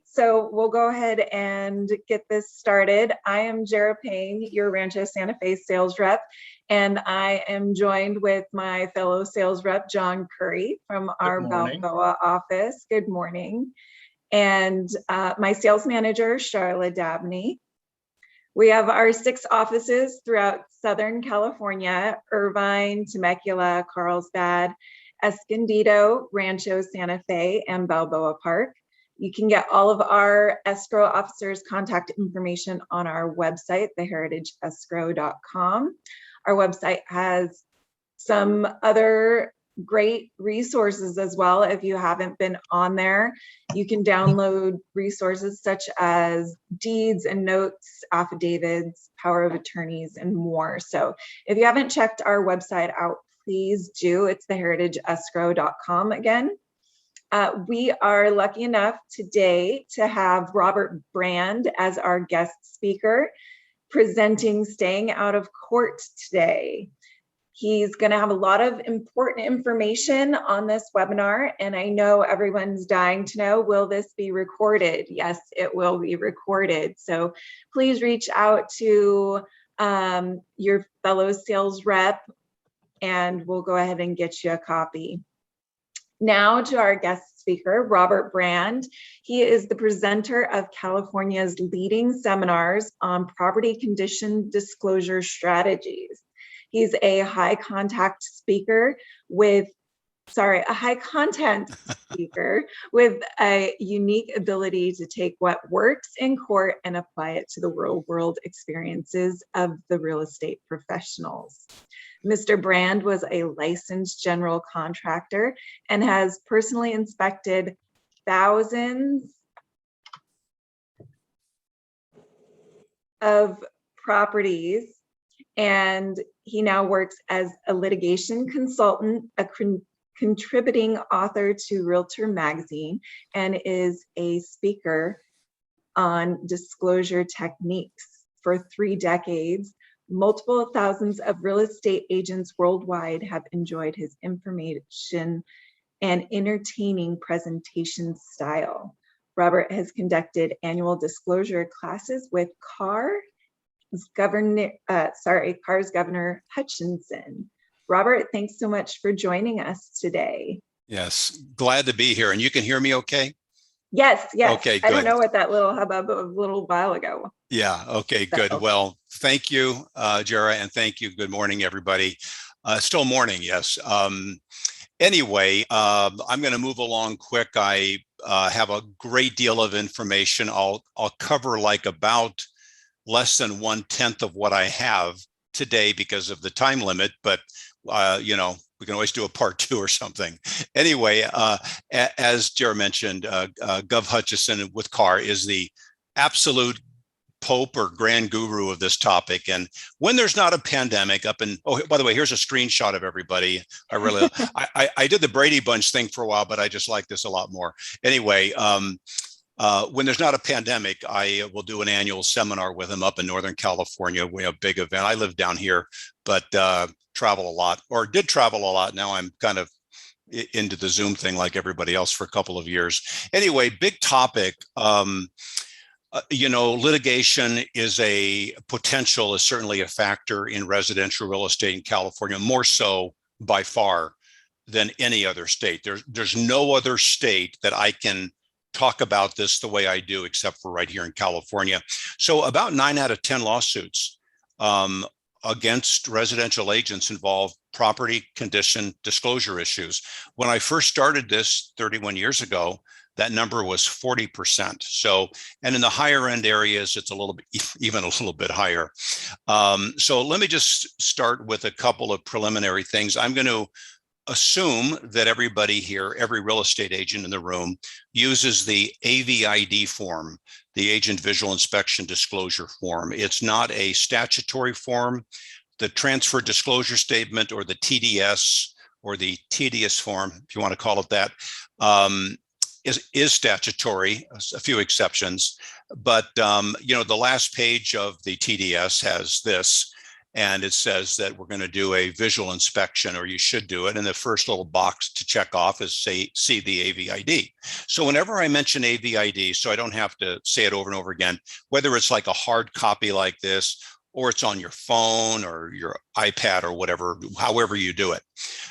So we'll go ahead and get this started. I am Jara Payne, your Rancho Santa Fe sales rep, and I am joined with my fellow sales rep, John Curry from our Balboa office. Good morning. And my sales manager, Charlotte Dabney. We have our 6 offices throughout Southern California: Irvine, Temecula, Carlsbad, Escondido, Rancho Santa Fe, and Balboa Park. You can get all of our escrow officers' contact information on our website, theheritageescrow.com. Our website has some other great resources as well. If you haven't been on there, you can download resources such as deeds and notes, affidavits, power of attorneys, and more. So if you haven't checked our website out, please do. It's theheritageescrow.com again. We are lucky enough today to have Robert Brand as our guest speaker, presenting Staying Out of Court today. He's going to have a lot of important information on this webinar, and I know everyone's dying to know, will this be recorded? Yes, it will be recorded. So please reach out to your fellow sales rep, and we'll go ahead and get you a copy. Now to our guest speaker, Robert Brand. He is the presenter of California's leading seminars on property condition disclosure strategies. He's a high content speaker with a unique ability to take what works in court and apply it to the real world experiences of the real estate professionals. Mr. Brand was a licensed general contractor and has personally inspected thousands of properties, and he now works as a litigation consultant, a contributing author to Realtor magazine, and is a speaker on disclosure techniques. For 3 decades, multiple thousands of real estate agents worldwide have enjoyed his information and entertaining presentation style. Robert has conducted annual disclosure classes with CAR's Governor Hutchinson. Robert, thanks so much for joining us today. Yes, glad to be here. And you can hear me okay? Yes. Okay, good. I don't know what that little hubbub of a little while ago. Yeah, okay, good. Well, thank you, Jara, and thank you. Good morning, everybody. Still morning, yes. Anyway, I'm going to move along quick. I have a great deal of information. I'll cover like about less than 1/10 of what I have today because of the time limit, but you know, we can always do a part 2 or something. Anyway, as Jara mentioned, Gov Hutchison with CAR is the absolute pope or grand guru of this topic. And when there's not a pandemic oh, by the way, here's a screenshot of everybody. I did the Brady Bunch thing for a while, but I just like this a lot more. Anyway, when there's not a pandemic, I will do an annual seminar with him up in Northern California. We have a big event. I live down here, but travel a lot, or did travel a lot. Now I'm kind of into the Zoom thing like everybody else for a couple of years. Anyway, big topic. You know, litigation is certainly a factor in residential real estate in California, more so by far than any other state. There's no other state that I can talk about this the way I do, except for right here in California. So about 9 out of 10 lawsuits against residential agents involve property condition disclosure issues. When I first started this 31 years ago, that number was 40%. So, and in the higher end areas, it's even a little bit higher. So let me just start with a couple of preliminary things. I'm going to assume that everybody here, every real estate agent in the room, uses the AVID form, the Agent Visual Inspection Disclosure Form. It's not a statutory form. The Transfer Disclosure Statement, or the TDS, or the tedious form, if you want to call it that, is statutory, a few exceptions. But, you know, the last page of the TDS has this. And it says that we're going to do a visual inspection, or you should do it. And the first little box to check off is say, see the AVID. So whenever I mention AVID, so I don't have to say it over and over again, whether it's like a hard copy like this, or it's on your phone or your iPad or whatever, however you do it.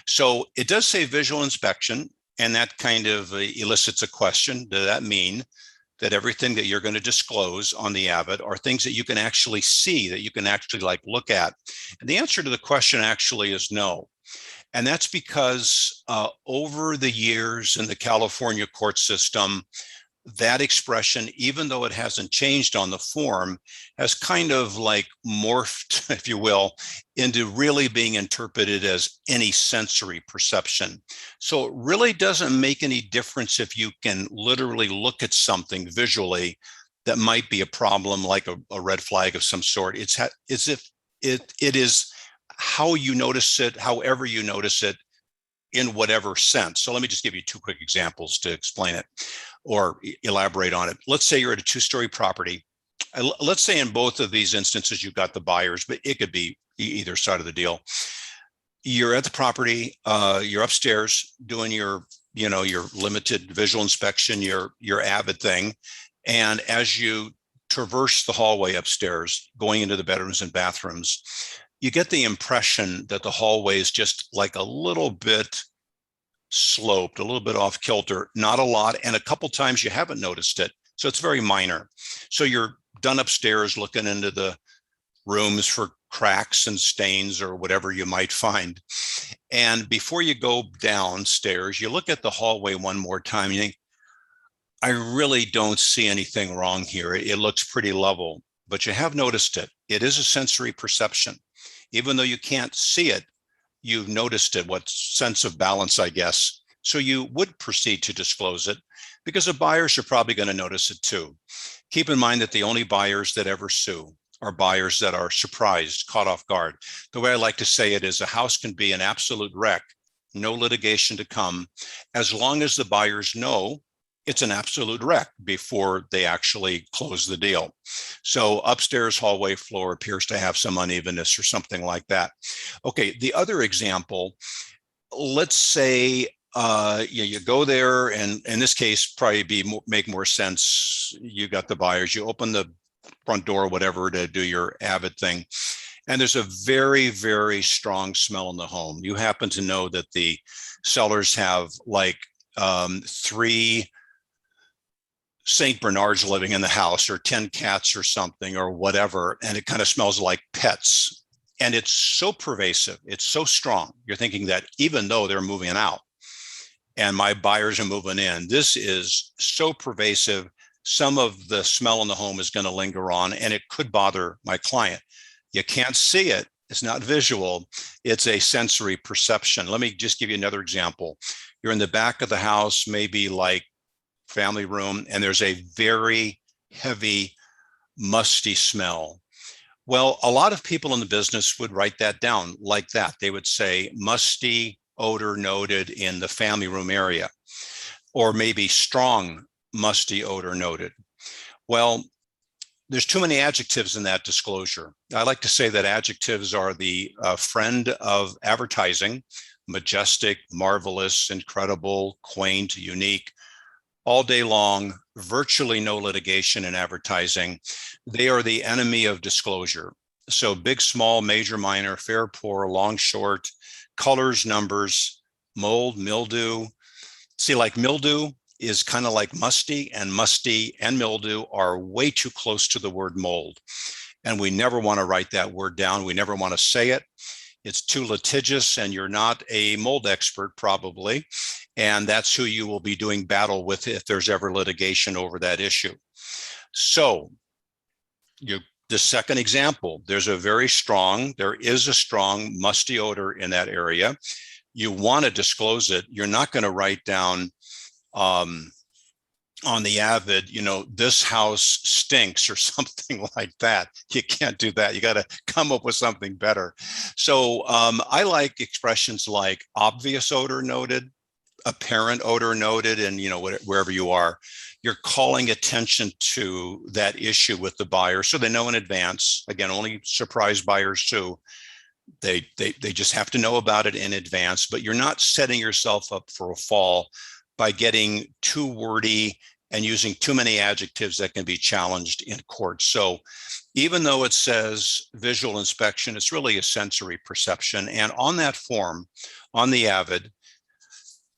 So it does say visual inspection, and that kind of elicits a question. Does that mean that everything that you're going to disclose on the AVID are things that you can actually see, that you can actually like look at? And the answer to the question actually is no. And that's because over the years in the California court system, that expression, even though it hasn't changed on the form, has kind of like morphed, if you will, into really being interpreted as any sensory perception. So it really doesn't make any difference if you can literally look at something visually that might be a problem, like a red flag of some sort. It's as if it is how you notice it, however you notice it, in whatever sense. So let me just give you two quick examples to explain it or elaborate on it. Let's say you're at a two-story property. Let's say in both of these instances, you've got the buyers, but it could be either side of the deal. You're at the property, you're upstairs doing your limited visual inspection, your AVID thing. And as you traverse the hallway upstairs, going into the bedrooms and bathrooms, you get the impression that the hallway is just like a little bit sloped, a little bit off kilter, not a lot. And a couple times you haven't noticed it. So it's very minor. So you're done upstairs looking into the rooms for cracks and stains or whatever you might find. And before you go downstairs, you look at the hallway one more time. You think, I really don't see anything wrong here. It looks pretty level, but you have noticed it. It is a sensory perception. Even though you can't see it, you've noticed it, what sense of balance, I guess. So you would proceed to disclose it because the buyers are probably going to notice it too. Keep in mind that the only buyers that ever sue are buyers that are surprised, caught off guard. The way I like to say it is a house can be an absolute wreck, no litigation to come, as long as the buyers know it's an absolute wreck before they actually close the deal. So upstairs hallway floor appears to have some unevenness or something like that. Okay, the other example, let's say you go there, and in this case, probably make more sense. You got the buyers, you open the front door, whatever, to do your AVID thing. And there's a very, very strong smell in the home. You happen to know that the sellers have like 3 St. Bernards living in the house, or 10 cats or something or whatever, and it kind of smells like pets. And it's so pervasive, it's so strong. You're thinking that even though they're moving out and my buyers are moving in, this is so pervasive, some of the smell in the home is going to linger on, and it could bother my client. You can't see it. It's not visual. It's a sensory perception. Let me just give you another example. You're in the back of the house, maybe like family room, and there's a very heavy, musty smell. Well, a lot of people in the business would write that down like that. They would say musty odor noted in the family room area, or maybe strong musty odor noted. Well, there's too many adjectives in that disclosure. I like to say that adjectives are the friend of advertising: majestic, marvelous, incredible, quaint, unique. All day long, virtually no litigation in advertising. They are the enemy of disclosure. So big, small, major, minor, fair, poor, long, short, colors, numbers, mold, mildew. See, like mildew is kind of like musty and mildew are way too close to the word mold. And we never want to write that word down. We never want to say it. It's too litigious, and you're not a mold expert probably. And that's who you will be doing battle with if there's ever litigation over that issue. So the second example, there is a strong musty odor in that area. You want to disclose it. You're not going to write down on the AVID, this house stinks or something like that. You can't do that. You got to come up with something better. So I like expressions like obvious odor noted, apparent odor noted and, wherever you are, you're calling attention to that issue with the buyer so they know in advance. Again, only surprise buyers too. They just have to know about it in advance, but you're not setting yourself up for a fall by getting too wordy and using too many adjectives that can be challenged in court. So even though it says visual inspection, it's really a sensory perception. And on that form, on the AVID,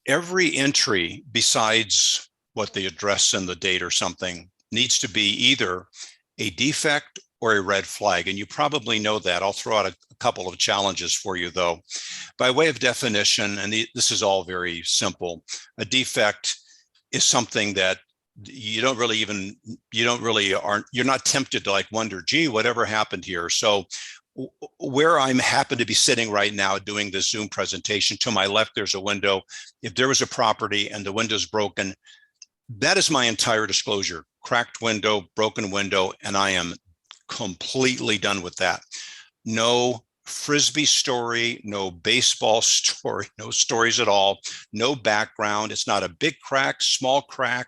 every entry besides what the address and the date or something needs to be either a defect or a red flag. And you probably know that. I'll throw out a couple of challenges for you though. By way of definition, and this is all very simple, a defect is something that you're not tempted to wonder, gee, whatever happened here? So where I'm happen to be sitting right now doing this Zoom presentation, to my left, there's a window. If there was a property and the window's broken, that is my entire disclosure. Cracked window, broken window, and I am completely done with that. No Frisbee story, no baseball story, no stories at all, no background. It's not a big crack, small crack.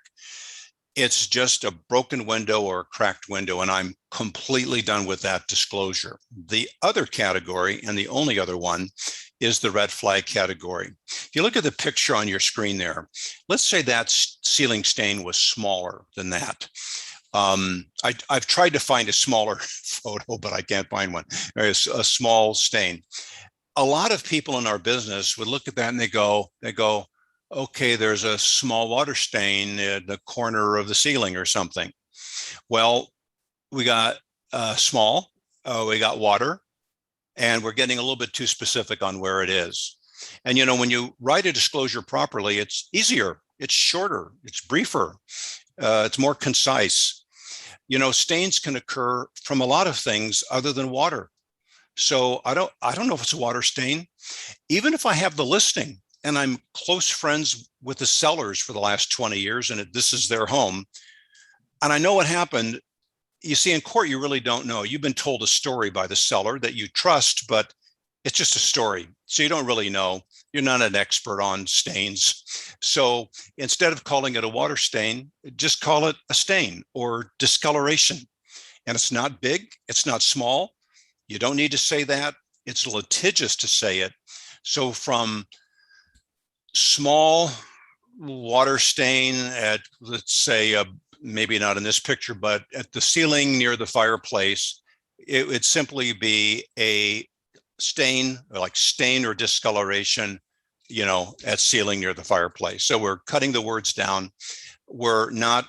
It's just a broken window or a cracked window, and I'm completely done with that disclosure. The other category, and the only other one, is the red flag category. If you look at the picture on your screen there, let's say that ceiling stain was smaller than that. I've tried to find a smaller photo, but I can't find one. It's a small stain. A lot of people in our business would look at that and they go, okay, there's a small water stain in the corner of the ceiling or something. Well, we got small, we got water, and we're getting a little bit too specific on where it is. And, when you write a disclosure properly, it's easier, it's shorter, it's briefer, it's more concise. Stains can occur from a lot of things other than water. So I don't know if it's a water stain. Even if I have the listing, and I'm close friends with the sellers for the last 20 years, and this is their home, and I know what happened. You see, in court, you really don't know. You've been told a story by the seller that you trust, but it's just a story. So you don't really know. You're not an expert on stains. So instead of calling it a water stain, just call it a stain or discoloration. And it's not big, it's not small. You don't need to say that. It's litigious to say it. So from small water stain at, let's say, maybe not in this picture, but at the ceiling near the fireplace, it would simply be a stain, like stain or discoloration, at ceiling near the fireplace. So we're cutting the words down. We're not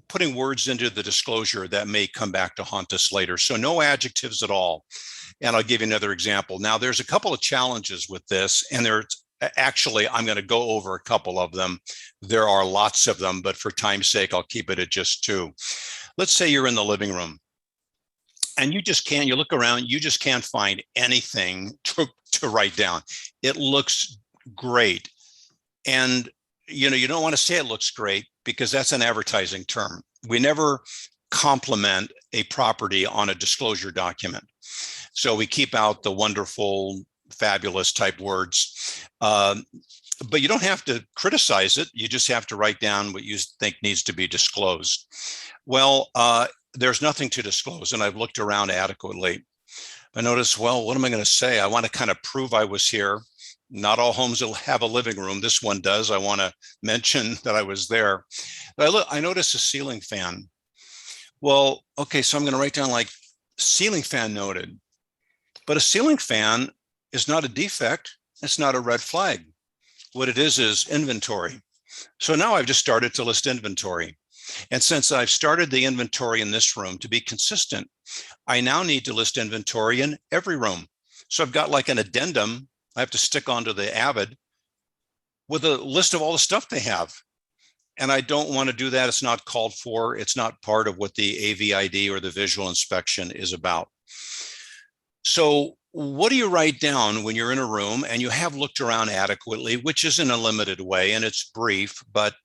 putting words into the disclosure that may come back to haunt us later. So no adjectives at all. And I'll give you another example. Now, there's a couple of challenges with this, and actually, I'm going to go over a couple of them. There are lots of them, but for time's sake, I'll keep it at just two. Let's say you're in the living room and you look around, you just can't find anything to write down. It looks great. And, you don't want to say it looks great because that's an advertising term. We never compliment a property on a disclosure document. So we keep out the wonderful, fabulous type words. But you don't have to criticize it. You just have to write down what you think needs to be disclosed. Well, there's nothing to disclose, and I've looked around adequately. I noticed, well, what am I going to say? I want to kind of prove I was here. Not all homes will have a living room. This one does. I want to mention that I was there. But I noticed a ceiling fan. Well, okay, so I'm going to write down ceiling fan noted. But a ceiling fan is not a defect. It's not a red flag. What it is inventory. So now I've just started to list inventory. And since I've started the inventory in this room to be consistent, I now need to list inventory in every room. So I've got an addendum I have to stick onto the AVID with a list of all the stuff they have. And I don't want to do that. It's not called for. It's not part of what the AVID or the visual inspection is about. So what do you write down when you're in a room and you have looked around adequately, which is in a limited way and it's brief, but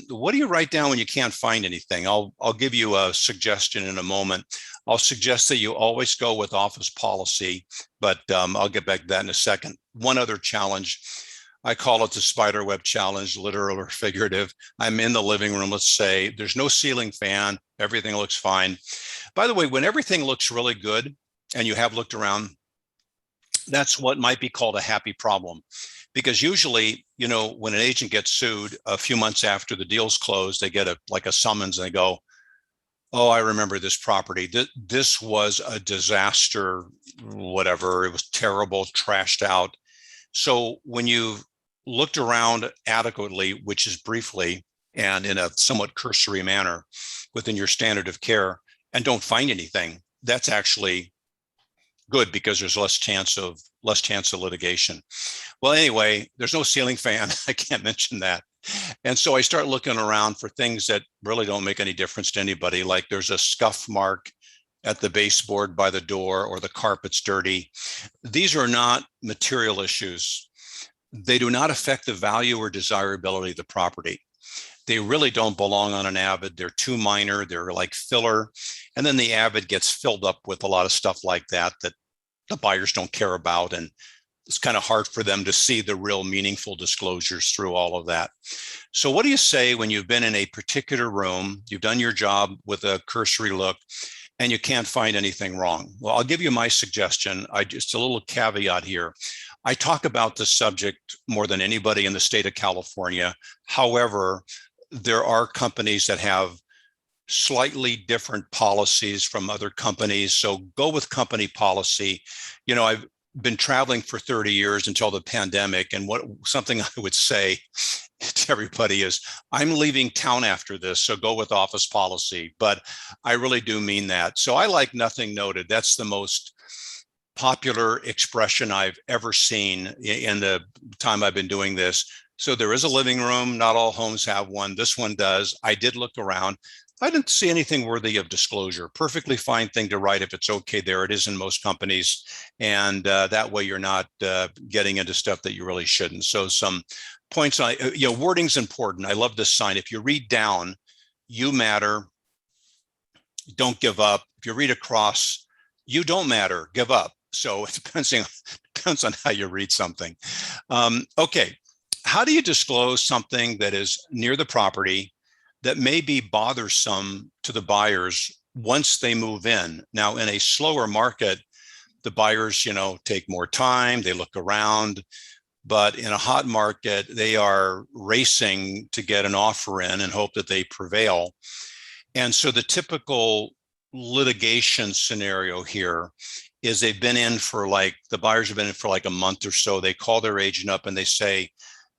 what do you write down when you can't find anything? I'll give you a suggestion in a moment. I'll suggest that you always go with office policy, but I'll get back to that in a second. One other challenge. I call it the spider web challenge, literal or figurative. I'm in the living room, let's say. There's no ceiling fan. Everything looks fine. By the way, when everything looks really good and you have looked around, that's what might be called a happy problem. Because usually, you know, when an agent gets sued a few months after the deal's closed, they get like a summons and they go, oh, I remember this property. This was a disaster, whatever. It was terrible, trashed out. So when you've looked around adequately, which is briefly and in a somewhat cursory manner within your standard of care, and don't find anything, that's actually good because there's less chance of litigation. Well, anyway, there's no ceiling fan. I can't mention that. And so I start looking around for things that really don't make any difference to anybody. Like there's a scuff mark at the baseboard by the door, or the carpet's dirty. These are not material issues. They do not affect the value or desirability of the property. They really don't belong on an AVID. They're too minor. They're like filler. And then the AVID gets filled up with a lot of stuff like that the buyers don't care about. And it's kind of hard for them to see the real meaningful disclosures through all of that. So what do you say when you've been in a particular room, you've done your job with a cursory look, and you can't find anything wrong? Well, I'll give you my suggestion. Just a little caveat here. I talk about this subject more than anybody in the state of California. However, there are companies that have slightly different policies from other companies. So go with company policy. You know, I've been traveling for 30 years until the pandemic. And something I would say to everybody is, I'm leaving town after this, so go with office policy. But I really do mean that. So I like nothing noted. That's the most popular expression I've ever seen in the time I've been doing this. So there is a living room. Not all homes have one. This one does. I did look around. I didn't see anything worthy of disclosure. Perfectly fine thing to write if it's okay there. It is in most companies. And that way you're not getting into stuff that you really shouldn't. So some points on, wording's important. I love this sign. If you read down, you matter, don't give up. If you read across, you don't matter, give up. So it depends on how you read something. Okay, how do you disclose something that is near the property that may be bothersome to the buyers once they move in? Now, in a slower market, the buyers, take more time, they look around. But in a hot market, they are racing to get an offer in and hope that they prevail. And so the typical litigation scenario here is the buyers have been in for like a month or so. They call their agent up and they say,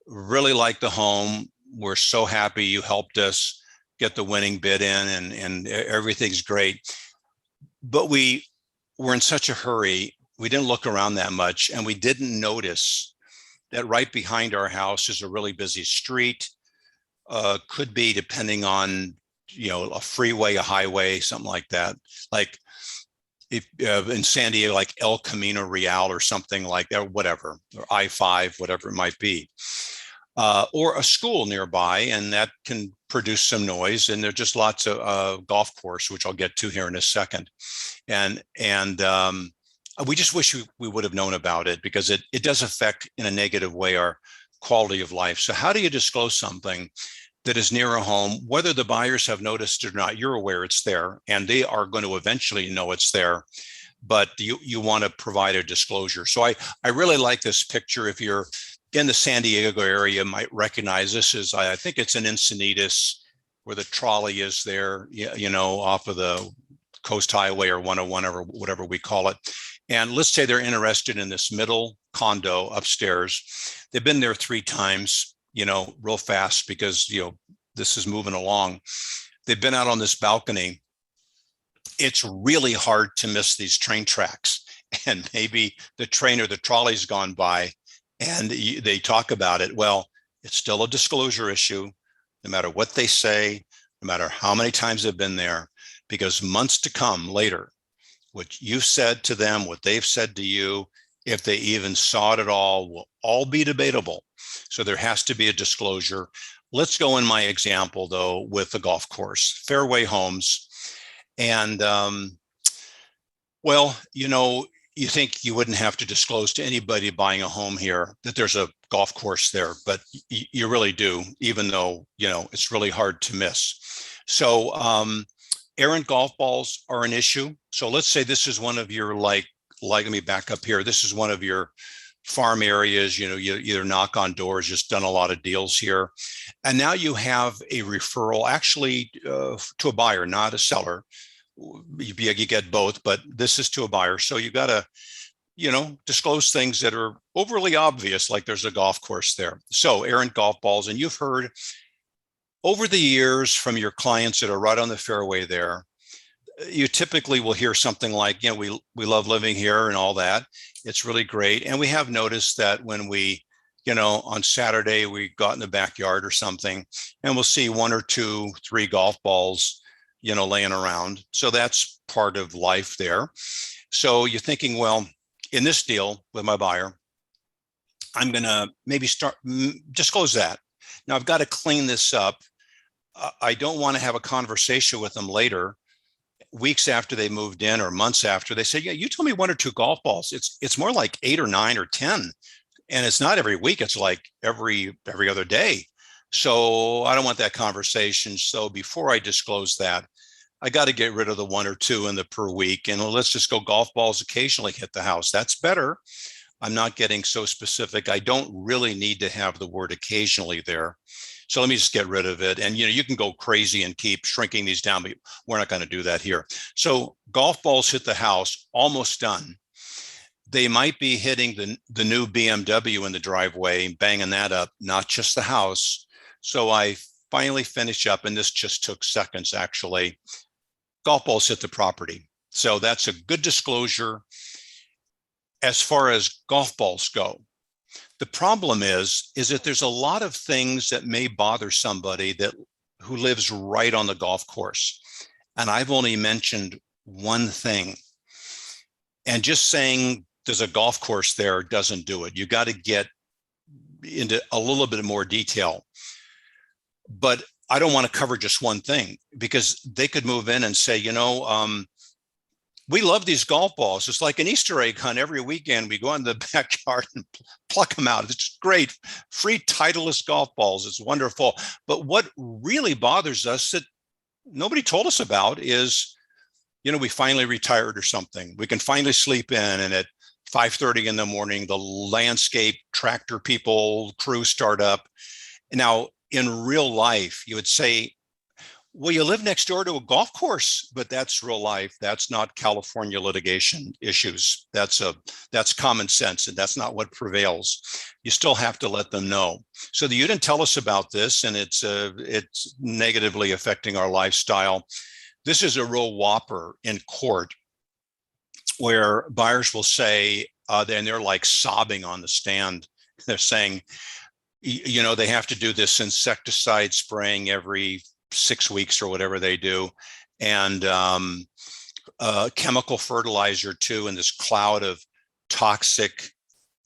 really like the home. We're so happy you helped us get the winning bid in, and everything's great. But we were in such a hurry. We didn't look around that much, and we didn't notice that right behind our house is a really busy street. Could be, depending on, a freeway, a highway, something like that. Like if in San Diego, like El Camino Real or something like that, whatever, or I-5, whatever it might be. Or a school nearby, and that can produce some noise. And there's just lots of golf course, which I'll get to here in a second. And we just wish we would have known about it, because it does affect in a negative way our quality of life. So how do you disclose something that is near a home, whether the buyers have noticed it or not? You're aware it's there, and they are going to eventually know it's there, but you want to provide a disclosure. So I really like this picture. If you're in the San Diego area, you might recognize this as, I think it's an Encinitas, where the trolley is there, off of the Coast Highway or 101 or whatever we call it. And let's say they're interested in this middle condo upstairs. They've been there 3 times, real fast, because, this is moving along. They've been out on this balcony. It's really hard to miss these train tracks. And maybe the train or the trolley's gone by, and they talk about it. Well, it's still a disclosure issue, no matter what they say, no matter how many times they've been there, because months to come later, what you've said to them, what they've said to you, if they even saw it at all, will all be debatable. So there has to be a disclosure. Let's go in my example, though, with the golf course, fairway homes. And, you think you wouldn't have to disclose to anybody buying a home here that there's a golf course there, but you really do, even though, it's really hard to miss. So errant golf balls are an issue. So let's say this is one of your, let me back up here. This is one of your farm areas, you either knock on doors, just done a lot of deals here. And now you have a referral actually to a buyer, not a seller. You get both, but this is to a buyer. So you got to, disclose things that are overly obvious, like there's a golf course there. So errant golf balls, and you've heard over the years from your clients that are right on the fairway there, you typically will hear something like, we love living here and all that. It's really great. And we have noticed that when we, on Saturday, we got in the backyard or something, and we'll see 1 or 2, 3 golf balls, laying around. So that's part of life there. So you're thinking, well, in this deal with my buyer, I'm going to maybe disclose that. Now I've got to clean this up. I don't want to have a conversation with them later, weeks after they moved in or months after. They say, yeah, you told me 1 or 2 golf balls. It's more like 8 or 9 or 10. And it's not every week. It's like every other day. So I don't want that conversation. So before I disclose that, I got to get rid of the 1 or 2 in the per week. And let's just go golf balls occasionally hit the house. That's better. I'm not getting so specific. I don't really need to have the word occasionally there. So let me just get rid of it. And, you can go crazy and keep shrinking these down, but we're not going to do that here. So golf balls hit the house, almost done. They might be hitting the new BMW in the driveway, banging that up, not just the house. So I finally finish up, and this just took seconds actually. Golf balls hit the property. So that's a good disclosure as far as golf balls go. The problem is that there's a lot of things that may bother somebody who lives right on the golf course. And I've only mentioned one thing. And just saying there's a golf course there doesn't do it. You got to get into a little bit more detail. But I don't want to cover just one thing, because they could move in and say, we love these golf balls. It's like an Easter egg hunt every weekend. We go in the backyard and pluck them out. It's great. Free Titleist golf balls. It's wonderful. But what really bothers us that nobody told us about is, we finally retired or something. We can finally sleep in, and at 5:30 in the morning, the landscape tractor people crew start up. Now, in real life, you would say, well, you live next door to a golf course, but that's real life. That's not California litigation issues. That's common sense, and that's not what prevails. You still have to let them know. So you didn't tell us about this, and it's negatively affecting our lifestyle. This is a real whopper in court, where buyers will say, and they're like sobbing on the stand. They're saying, they have to do this insecticide spraying every 6 weeks or whatever they do, and chemical fertilizer too, and this cloud of toxic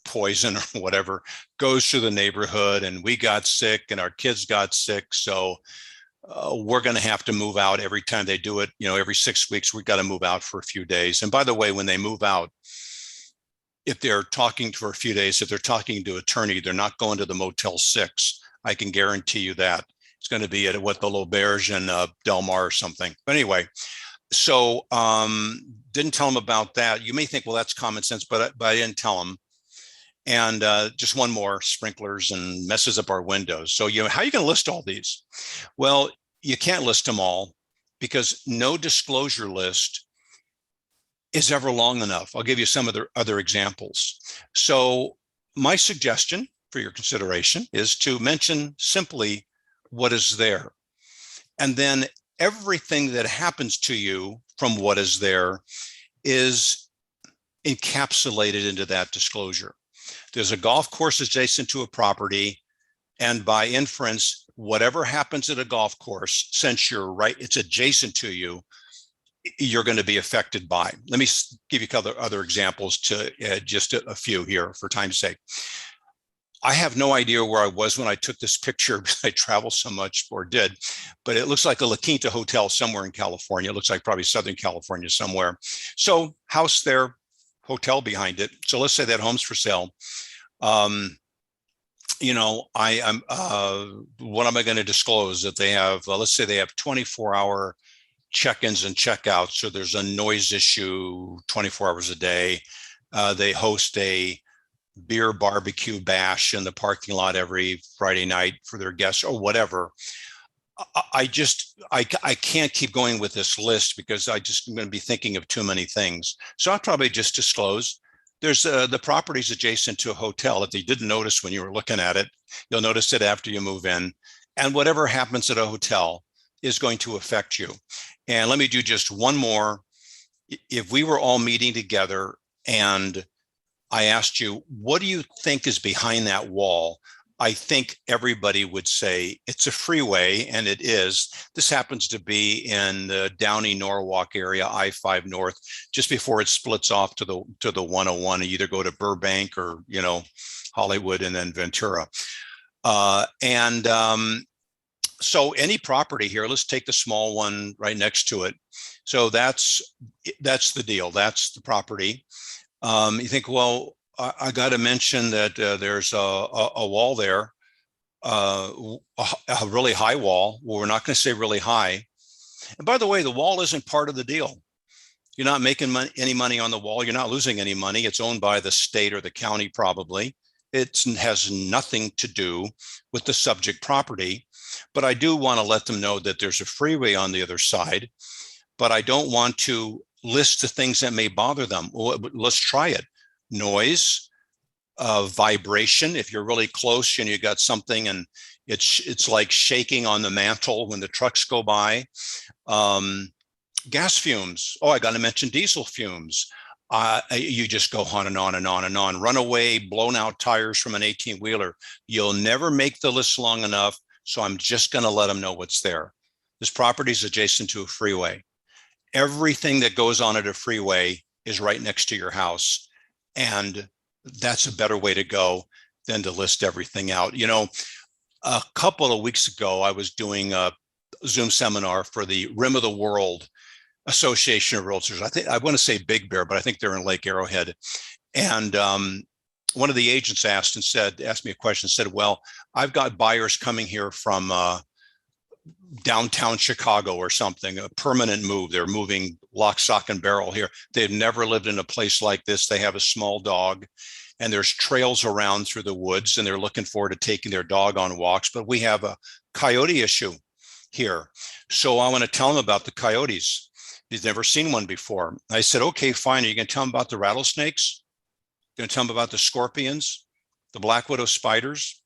poison or whatever goes through the neighborhood, and we got sick and our kids got sick, so we're going to have to move out every time they do it. Every 6 weeks we've got to move out for a few days. And by the way, when they move out, if they're talking for a few days, if they're talking to an attorney, they're not going to the Motel 6. I can guarantee you that. It's going to be at the L'Auberge in Del Mar or something. But anyway, so didn't tell them about that. You may think, well, that's common sense, but I didn't tell them. And just one more, sprinklers and messes up our windows. So, how are you going to list all these? Well, you can't list them all, because no disclosure list is ever long enough. I'll give you some of the other examples. So my suggestion for your consideration is to mention simply what is there. And then everything that happens to you from what is there is encapsulated into that disclosure. There's a golf course adjacent to a property, and by inference, whatever happens at a golf course, since you're right, it's adjacent to you, you're going to be affected by. Let me give you other examples, to just a few here for time's sake. I have no idea where I was when I took this picture, because I travel so much, or did, but it looks like a La Quinta hotel somewhere in California. It looks like probably Southern California somewhere. So house there, hotel behind it. So let's say that home's for sale. You know, I'm what am I going to disclose? That they have, let's say they have 24-hour check-ins and check-outs. So there's a noise issue 24 hours a day. They host a beer barbecue bash in the parking lot every Friday night for their guests or whatever. I can't keep going with this list because I'm going to be thinking of too many things. So I'll probably just disclose there's the properties adjacent to a hotel. If you didn't notice when you were looking at it, you'll notice it after you move in. And whatever happens at a hotel is going to affect you. And let me do just one more. If we were all meeting together and I asked you, what do you think is behind that wall? I think everybody would say it's a freeway, and it is. This happens to be in the Downey Norwalk area, I-5 North, just before it splits off to the 101. You either go to Burbank or, you know, Hollywood and then Ventura. So any property here, let's take the small one right next to it. So that's the deal. That's the property. You think, well, I got to mention that there's a wall there, a really high wall. Well, we're not going to say really high. And by the way, the wall isn't part of the deal. You're not making any money on the wall. You're not losing any money. It's owned by the state or the county, probably. It has nothing to do with the subject property. But I do want to let them know that there's a freeway on the other side. But I don't want to list the things that may bother them. Well, let's try it. Noise, vibration. If you're really close and you got something and it's like shaking on the mantle when the trucks go by. Gas fumes. Oh, I got to mention diesel fumes. You just go on and on and on and on. Runaway, blown out tires from an 18-wheeler. You'll never make the list long enough. So I'm just going to let them know what's there. This property is adjacent to a freeway. Everything that goes on at a freeway is right next to your house. And that's a better way to go than to list everything out. You know, a couple of weeks ago, I was doing a Zoom seminar for the Rim of the World Association of Realtors. I want to say Big Bear, but I think they're in Lake Arrowhead. And one of the agents asked me a question, said, well, I've got buyers coming here from downtown Chicago or something, a permanent move. They're moving lock, stock, and barrel here. They've never lived in a place like this. They have a small dog, and there's trails around through the woods, and they're looking forward to taking their dog on walks. But we have a coyote issue here. So I want to tell them about the coyotes. He's never seen one before. I said, okay, fine. Are you going to tell them about the rattlesnakes? Going to tell them about the scorpions, the black widow spiders,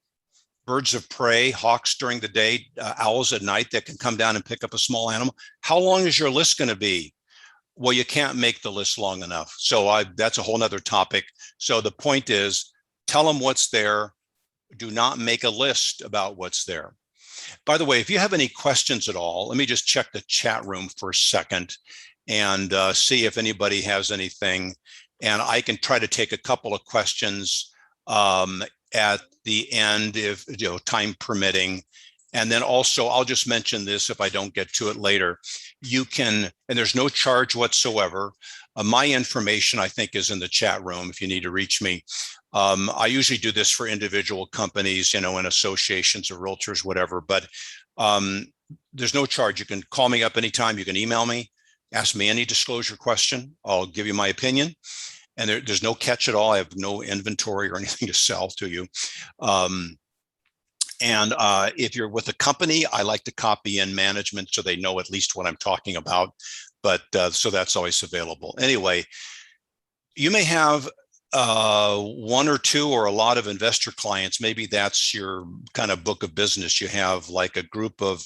birds of prey, hawks during the day, owls at night that can come down and pick up a small animal? How long is your list going to be? Well, you can't make the list long enough. So that's a whole nother topic. So the point is, tell them what's there. Do not make a list about what's there. By the way, if you have any questions at all, let me just check the chat room for a second and see if anybody has anything. And I can try to take a couple of questions at the end, if time permitting. And then also, I'll just mention this if I don't get to it later. You can, and there's no charge whatsoever. My information, I think, is in the chat room if you need to reach me. I usually do this for individual companies, and associations of realtors, whatever, but there's no charge. You can call me up anytime. You can email me, ask me any disclosure question. I'll give you my opinion. And there's no catch at all. I have no inventory or anything to sell to you. If you're with a company, I like to copy in management so they know at least what I'm talking about. But so that's always available. Anyway, you may have one or two or a lot of investor clients. Maybe that's your kind of book of business. You have like a group of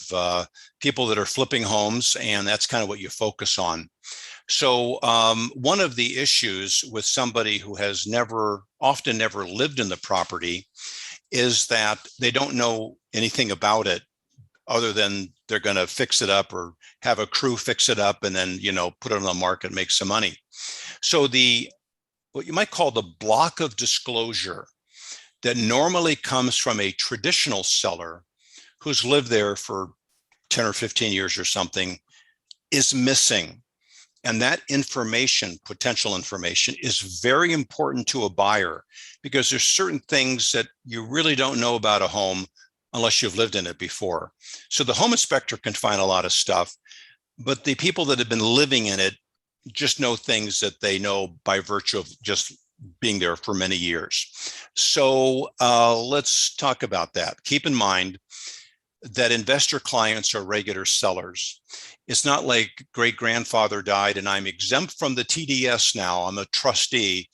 people that are flipping homes, and that's kind of what you focus on. So one of the issues with somebody who has often never lived in the property is that they don't know anything about it other than they're going to fix it up or have a crew fix it up and then, put it on the market, make some money. So what you might call the block of disclosure that normally comes from a traditional seller who's lived there for 10 or 15 years or something is missing. And that information, potential information, is very important to a buyer because there's certain things that you really don't know about a home unless you've lived in it before. So the home inspector can find a lot of stuff, but the people that have been living in it just know things that they know by virtue of just being there for many years. So let's talk about that. Keep in mind that investor clients are regular sellers. It's not like great grandfather died and I'm exempt from the TDS now, I'm a trustee.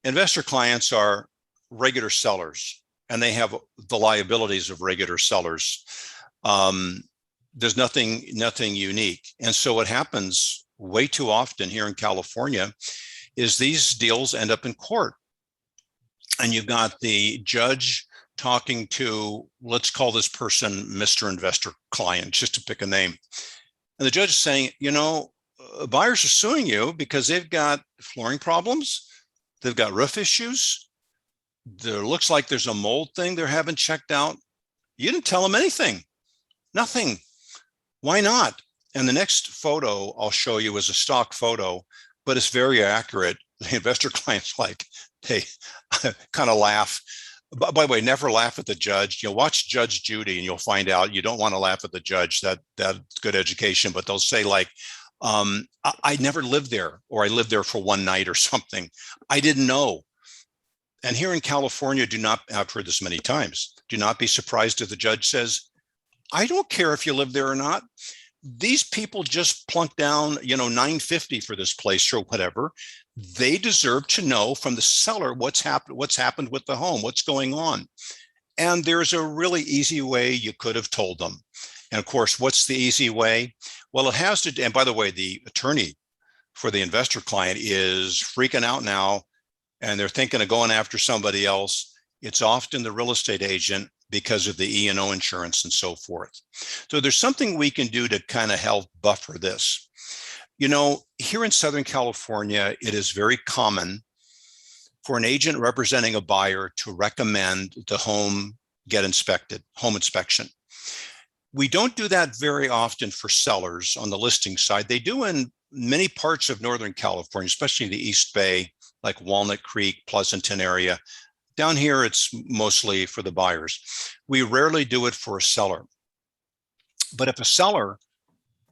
Investor clients are regular sellers and they have the liabilities of regular sellers. There's nothing unique. And so what happens way too often here in California is these deals end up in court. And you've got the judge talking to, let's call this person Mr. Investor Client, just to pick a name. And the judge is saying, you know, buyers are suing you because they've got flooring problems. They've got roof issues. There looks like there's a mold thing they're having checked out. You didn't tell them anything, nothing. Why not? And the next photo I'll show you is a stock photo, but it's very accurate. The investor client's like, hey, kind of laugh. By the way, never laugh at the judge. You know, watch Judge Judy and you'll find out you don't want to laugh at the judge. That's good education. But they'll say like, I never lived there, or I lived there for one night or something. I didn't know. And here in California, I've heard this many times, do not be surprised if the judge says, I don't care if you live there or not. These people just plunked down, you know, $950 for this place or whatever. They deserve to know from the seller what's happened with the home, what's going on. And there's a really easy way you could have told them. And of course, what's the easy way? Well, it has to, and by the way, the attorney for the investor client is freaking out now, and they're thinking of going after somebody else. It's often the real estate agent because of the E&O insurance and so forth. So there's something we can do to kind of help buffer this. You know, here in Southern California, it is very common for an agent representing a buyer to recommend the home get inspected, home inspection. We don't do that very often for sellers on the listing side. They do in many parts of Northern California, especially the East Bay, like Walnut Creek, Pleasanton area. Down here, it's mostly for the buyers. We rarely do it for a seller. But if a seller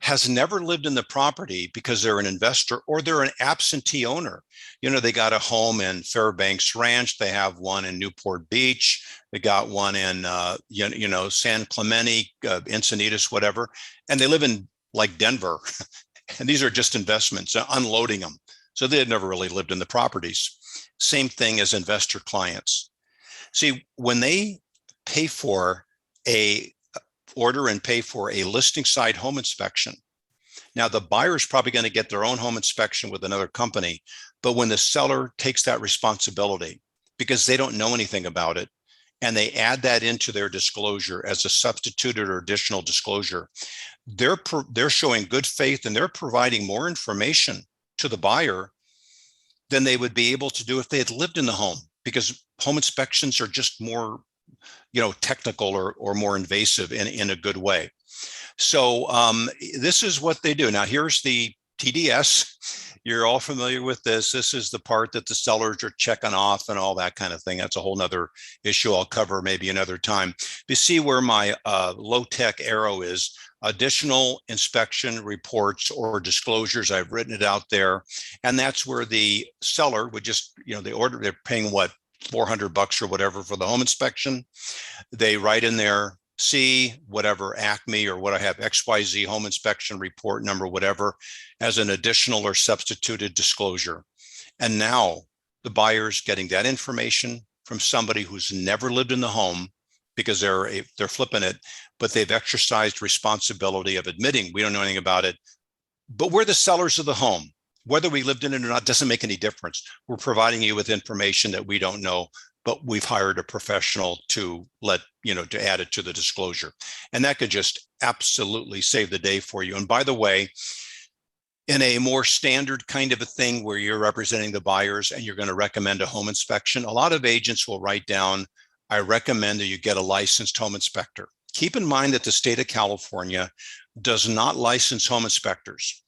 has never lived in the property because they're an investor or they're an absentee owner, you know, they got a home in Fairbanks Ranch, they have one in Newport Beach, they got one in, San Clemente, Encinitas, whatever, and they live in like Denver. And these are just investments, unloading them. So they had never really lived in the properties. Same thing as investor clients. See, when they pay for order and pay for a listing side home inspection, now the buyer is probably going to get their own home inspection with another company, but when the seller takes that responsibility because they don't know anything about it, and they add that into their disclosure as a substituted or additional disclosure, they're showing good faith and they're providing more information to the buyer than they would be able to do if they had lived in the home, because home inspections are just more, technical or more invasive in a good way. So this is what they do. Now, here's the TDS. You're all familiar with this. This is the part that the sellers are checking off and all that kind of thing. That's a whole nother issue I'll cover maybe another time. You see where my low-tech arrow is. Additional inspection reports or disclosures. I've written it out there. And that's where the seller would just, they're paying what, $400 or whatever for the home inspection. They write in there, C, whatever, Acme or what I have, XYZ home inspection report number, whatever, as an additional or substituted disclosure. And now the buyer's getting that information from somebody who's never lived in the home because they're flipping it, but they've exercised responsibility of admitting we don't know anything about it, but we're the sellers of the home. Whether we lived in it or not doesn't make any difference. We're providing you with information that we don't know, but we've hired a professional to to add it to the disclosure. And that could just absolutely save the day for you. And by the way, in a more standard kind of a thing where you're representing the buyers and you're going to recommend a home inspection, a lot of agents will write down, I recommend that you get a licensed home inspector. Keep in mind that the state of California does not license home inspectors.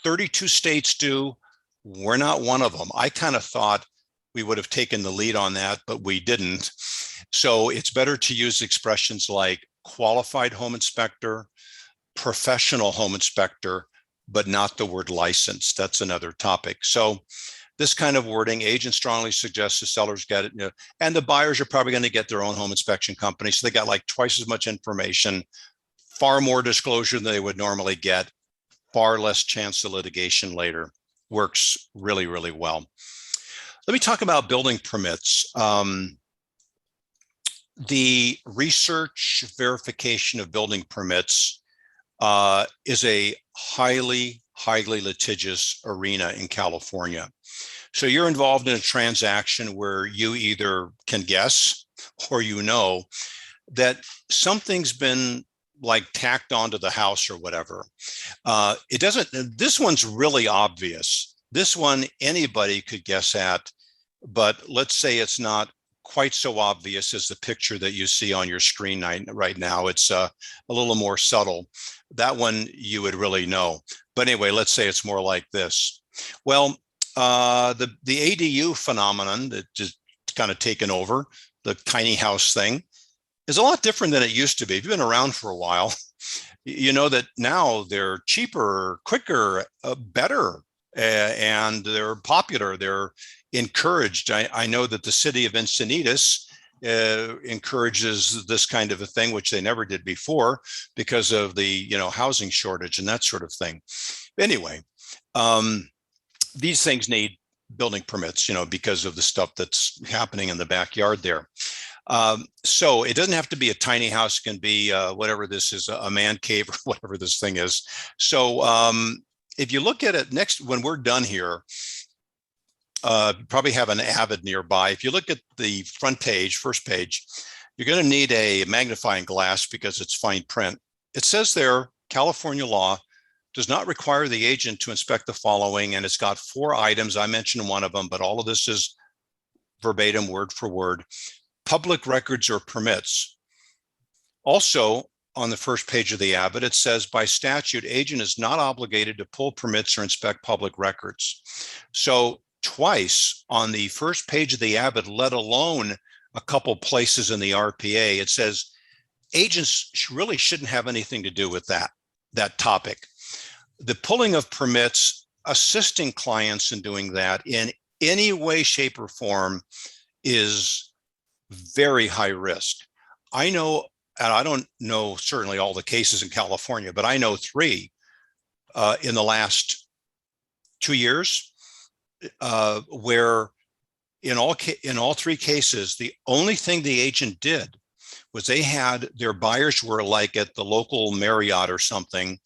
32 states do. We're not one of them. I kind of thought we would have taken the lead on that, but we didn't. So it's better to use expressions like qualified home inspector, professional home inspector, but not the word licensed. That's another topic. So this kind of wording, agent strongly suggests the sellers get it, and the buyers are probably going to get their own home inspection company. So they got like twice as much information, far more disclosure than they would normally get, far less chance of litigation later. Works really, really well. Let me talk about building permits. The research verification of building permits is a highly litigious arena in California. So you're involved in a transaction where you either can guess or that something's been like tacked onto the house or whatever. This one's really obvious. This one anybody could guess at, but let's say it's not quite so obvious as the picture that you see on your screen right now. It's a little more subtle. That one you would really know. But anyway, let's say it's more like this. Well, the ADU phenomenon that just kind of taken over, the tiny house thing, is a lot different than it used to be. If you've been around for a while, you know that now they're cheaper, quicker, better, and they're popular. They're encouraged. I know that the city of Encinitas encourages this kind of a thing, which they never did before because of the housing shortage and that sort of thing. Anyway, these things need building permits, because of the stuff that's happening in the backyard there. So it doesn't have to be a tiny house. It can be whatever this is, a man cave or whatever this thing is. So if you look at it next, when we're done here, probably have an AVID nearby. If you look at the front page, first page, you're going to need a magnifying glass because it's fine print. It says there, California law does not require the agent to inspect the following, and it's got 4 items. I mentioned one of them, but all of this is verbatim, word for word. Public records or permits. Also, on the first page of the AVID, it says, by statute, agent is not obligated to pull permits or inspect public records. So twice on the first page of the AVID, let alone a couple places in the RPA, it says agents really shouldn't have anything to do with that topic. The pulling of permits, assisting clients in doing that in any way, shape, or form is very high risk. I know, and I don't know certainly all the cases in California, but I know 3 in the last 2 years where in all 3 cases, the only thing the agent did was they had their buyers were like at the local Marriott or something,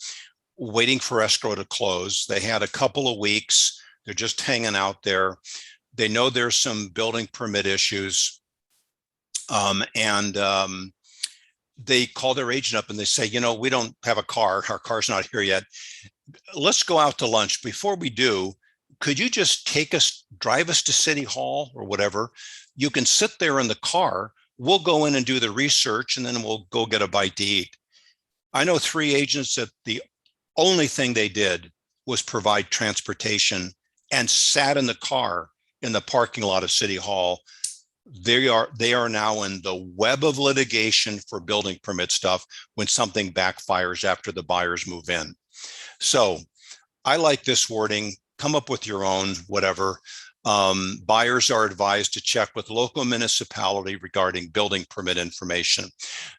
waiting for escrow to close. They had a couple of weeks. They're just hanging out there. They know there's some building permit issues. They call their agent up and they say, we don't have a car. Our car's not here yet. Let's go out to lunch. Before we do, could you just drive us to City Hall or whatever? You can sit there in the car. We'll go in and do the research, and then we'll go get a bite to eat. I know 3 agents that the only thing they did was provide transportation and sat in the car in the parking lot of City Hall. They are now in the web of litigation for building permit stuff when something backfires after the buyers move in. So I like this wording. Come up with your own, whatever. Buyers are advised to check with local municipality regarding building permit information.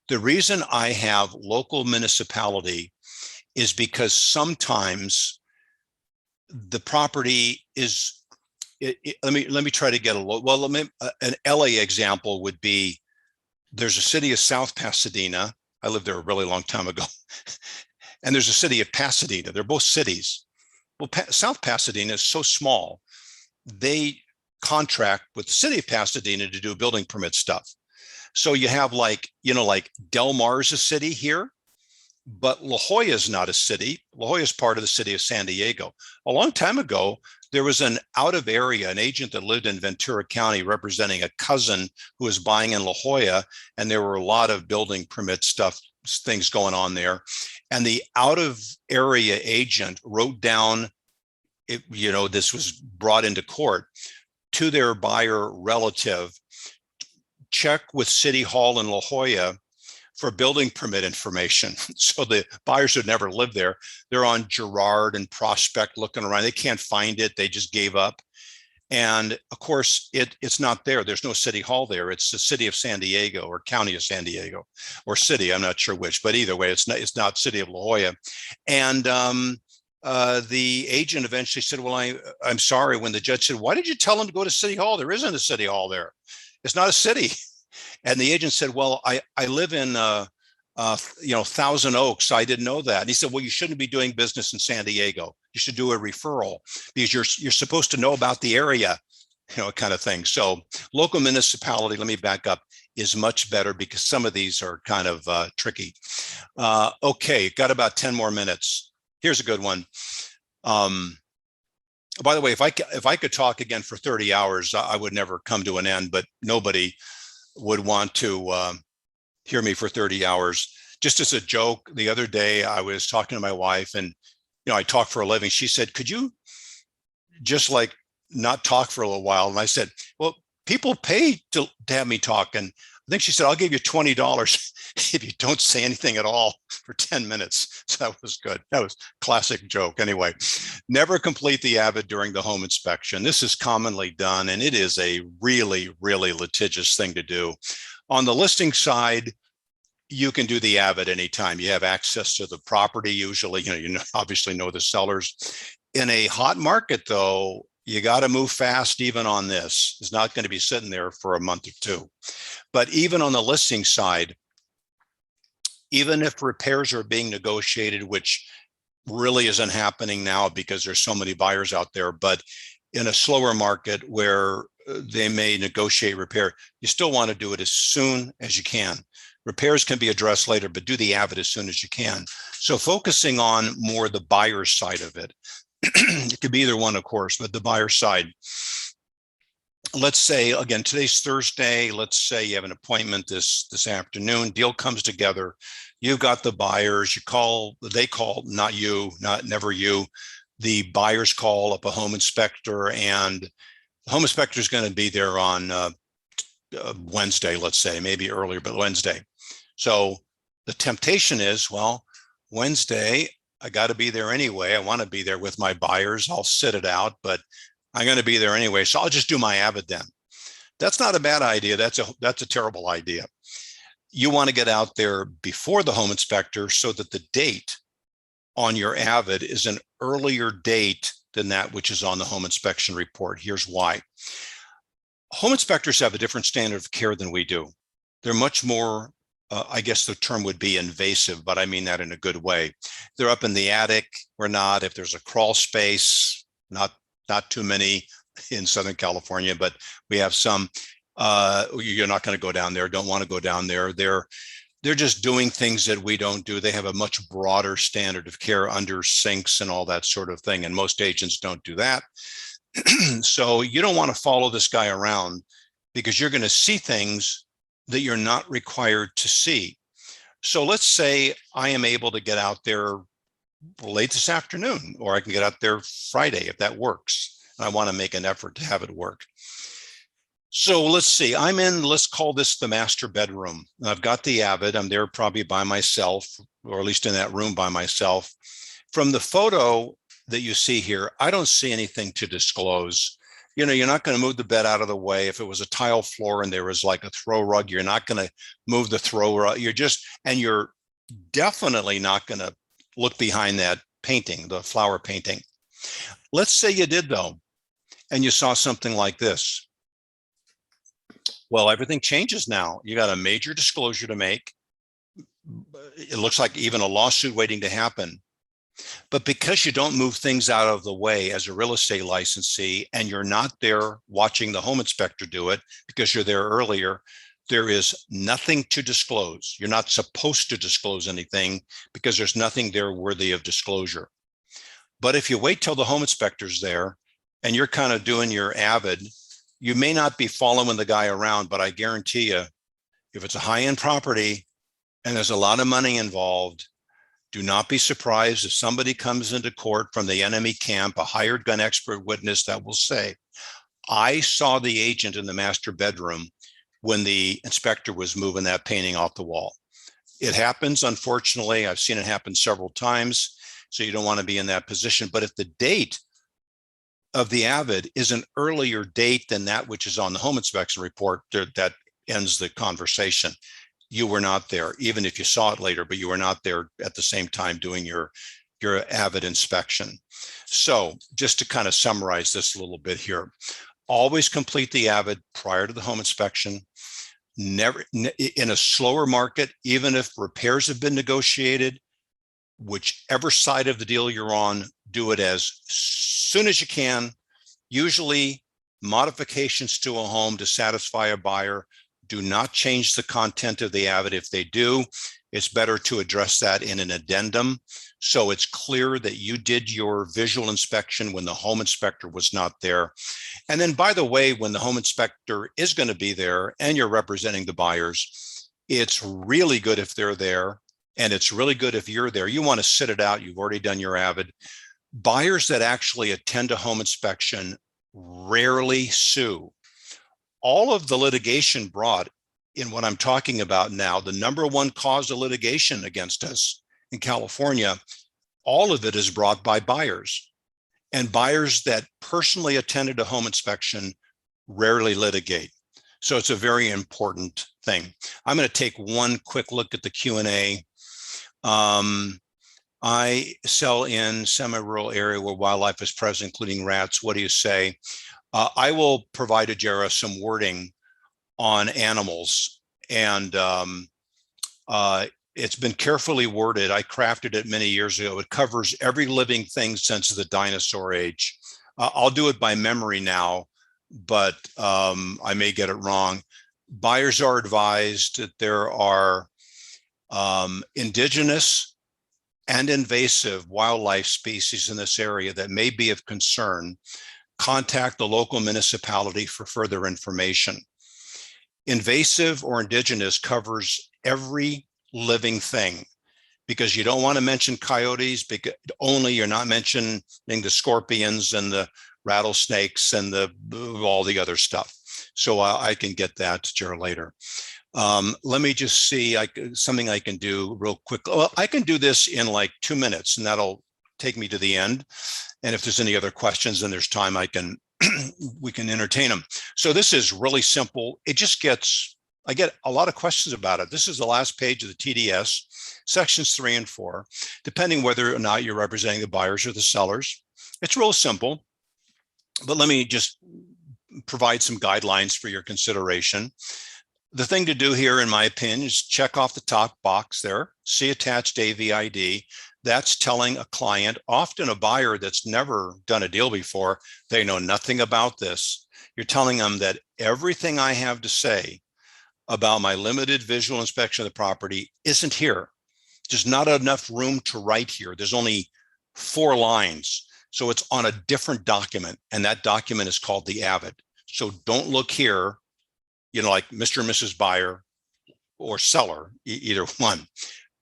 The reason I have local municipality is because sometimes the property is, let me try to get an LA example would be, there's a city of South Pasadena. I lived there a really long time ago. And there's a city of Pasadena. They're both cities. Well, South Pasadena is so small, they contract with the city of Pasadena to do building permit stuff. So you have like Del Mar is a city here, but La Jolla is not a city. La Jolla is part of the city of San Diego. A long time ago, there was an agent that lived in Ventura County representing a cousin who was buying in La Jolla, and there were a lot of building permit things going on there. And the out of area agent wrote down this was brought into court to their buyer relative, check with City Hall in La Jolla for building permit information. So the buyers had never lived there. They're on Girard and Prospect looking around. They can't find it. They just gave up. And of course, it's not there. There's no City Hall there. It's the city of San Diego or county of San Diego or city. I'm not sure which, but either way, it's not city of La Jolla. And the agent eventually said, well, I'm sorry. When the judge said, why did you tell him to go to City Hall? There isn't a City Hall there. It's not a city. And the agent said, well, I live in Thousand Oaks. I didn't know that. And he said, well, you shouldn't be doing business in San Diego. You should do a referral because you're supposed to know about the area, kind of thing. So local municipality, let me back up, is much better because some of these are kind of tricky. Okay, got about 10 more minutes. Here's a good one. By the way, if I could talk again for 30 hours, I would never come to an end, but nobody would want to hear me for 30 hours. Just as a joke, the other day I was talking to my wife and, I talk for a living. She said, could you just like not talk for a little while? And I said, well, people pay to have me talk. And I think she said, I'll give you $20 if you don't say anything at all for 10 minutes. So that was good. That was classic joke. Anyway, never complete the AVID during the home inspection. This is commonly done, and it is a really, really litigious thing to do. On the listing side, you can do the AVID anytime. You have access to the property usually, you obviously know the sellers. In a hot market though, you got to move fast even on this. It's not going to be sitting there for a month or two. But even on the listing side, even if repairs are being negotiated, which really isn't happening now because there's so many buyers out there, but in a slower market where they may negotiate repair, you still want to do it as soon as you can. Repairs can be addressed later, but do the AVID as soon as you can. So focusing on more the buyer's side of it. It could be either one, of course, but the buyer side. Let's say, again, today's Thursday. Let's say you have an appointment this afternoon. Deal comes together. You've got the buyers. They call, not you, never you. The buyers call up a home inspector, and the home inspector is going to be there on Wednesday, let's say, maybe earlier, but Wednesday. So the temptation is, well, Wednesday, I got to be there anyway. I want to be there with my buyers. I'll sit it out, but I'm going to be there anyway. So I'll just do my AVID then. That's not a bad idea. That's a terrible idea. You want to get out there before the home inspector so that the date on your AVID is an earlier date than that which is on the home inspection report. Here's why. Home inspectors have a different standard of care than we do. They're much more, I guess the term would be invasive, but I mean that in a good way. They're up in the attic or not. If there's a crawl space, not too many in Southern California, but we have some. You're not going to go down there, don't want to go down there. They're just doing things that we don't do. They have a much broader standard of care under sinks and all that sort of thing. And most agents don't do that. So you don't want to follow this guy around because you're going to see things that you're not required to see. So let's say I am able to get out there late this afternoon, or I can get out there Friday if that works. And I want to make an effort to have it work. So let's see, let's call this the master bedroom. I've got the AVID. I'm there probably by myself, or at least in that room by myself. From the photo that you see here, I don't see anything to disclose. You're not going to move the bed out of the way. If it was a tile floor and there was like a throw rug, you're not going to move the throw rug. You're definitely not going to look behind that painting, the flower painting. Let's say you did though, and you saw something like this. Well, everything changes now. You got a major disclosure to make. It looks like even a lawsuit waiting to happen. But because you don't move things out of the way as a real estate licensee, and you're not there watching the home inspector do it because you're there earlier, there is nothing to disclose. You're not supposed to disclose anything because there's nothing there worthy of disclosure. But if you wait till the home inspector's there and you're kind of doing your AVID, you may not be following the guy around, but I guarantee you, if it's a high-end property and there's a lot of money involved, Do not be surprised if somebody comes into court from the enemy camp, a hired gun expert witness that will say, I saw the agent in the master bedroom when the inspector was moving that painting off the wall. It happens, unfortunately. I've seen it happen several times, so you don't want to be in that position. But if the date of the AVID is an earlier date than that which is on the home inspection report, that ends the conversation. You were not there, even if you saw it later, but you were not there at the same time doing your AVID inspection. So just to kind of summarize this a little bit here, always complete the AVID prior to the home inspection. Never in a slower market, even if repairs have been negotiated, whichever side of the deal you're on, do it as soon as you can. Usually modifications to a home to satisfy a buyer do not change the content of the AVID. If they do, it's better to address that in an addendum, so it's clear that you did your visual inspection when the home inspector was not there. And then, by the way, when the home inspector is going to be there and you're representing the buyers, it's really good if they're there, and it's really good if you're there. You want to sit it out. You've already done your AVID. Buyers that actually attend a home inspection rarely sue. All of the litigation brought in what I'm talking about now, the number one cause of litigation against us in California, all of it is brought by buyers. And buyers that personally attended a home inspection rarely litigate. So it's a very important thing. I'm going to take one quick look at the Q&A. I sell in semi-rural area where wildlife is present, including rats. What do you say? I will provide Ajara some wording on animals, and it's been carefully worded. I crafted it many years ago. It covers every living thing since the dinosaur age. I'll do it by memory now, but I may get it wrong. Buyers are advised that there are indigenous and invasive wildlife species in this area that may be of concern. Contact the local municipality for further information. Invasive or indigenous covers every living thing, because you don't want to mention coyotes, because only you're not mentioning the scorpions and the rattlesnakes and all the other stuff. So I can get that to Jared later. Let me just see something I can do real quick. Well, I can do this in like 2 minutes, and that'll take me to the end. And if there's any other questions, then there's time we can entertain them. So this is really simple. It just I get a lot of questions about it. This is the last page of the TDS, sections 3 and 4, depending whether or not you're representing the buyers or the sellers. It's real simple, but let me just provide some guidelines for your consideration. The thing to do here, in my opinion, is check off the top box there, see attached AVID. That's telling a client, often a buyer that's never done a deal before, they know nothing about this. You're telling them that everything I have to say about my limited visual inspection of the property isn't here. There's not enough room to write here. There's only 4 lines. So it's on a different document, and that document is called the AVID. So don't look here, like Mr. and Mrs. Buyer or seller, either one.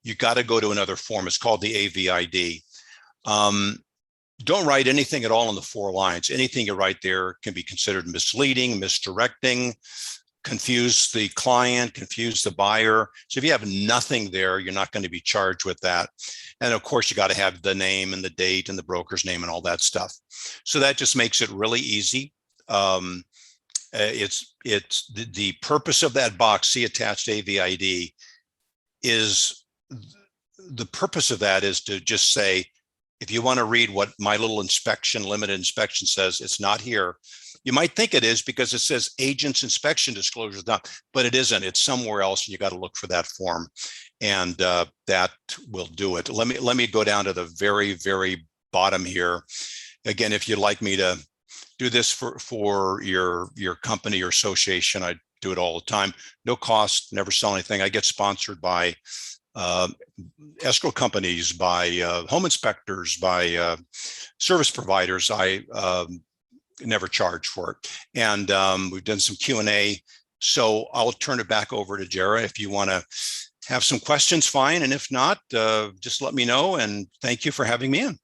You got to go to another form. It's called the AVID. Don't write anything at all in the 4 lines. Anything you write there can be considered misleading, misdirecting, confuse the client, confuse the buyer. So if you have nothing there, you're not going to be charged with that. And of course, you got to have the name and the date and the broker's name and all that stuff. So that just makes it really easy. It's the purpose of that box, see attached AVID, is the purpose of that is to just say, if you want to read what my little limited inspection says, it's not here. You might think it is because it says agent's inspection disclosure is not, but it isn't. It's somewhere else, and you got to look for that form, and that will do it. Let me go down to the very, very bottom here. Again, if you'd like me to do this for your company or association, I do it all the time. No cost, never sell anything. I get sponsored by escrow companies, by home inspectors, by service providers. I never charge for it. And we've done some Q&A. So I'll turn it back over to Jara if you want to have some questions, fine. And if not, just let me know. And thank you for having me in.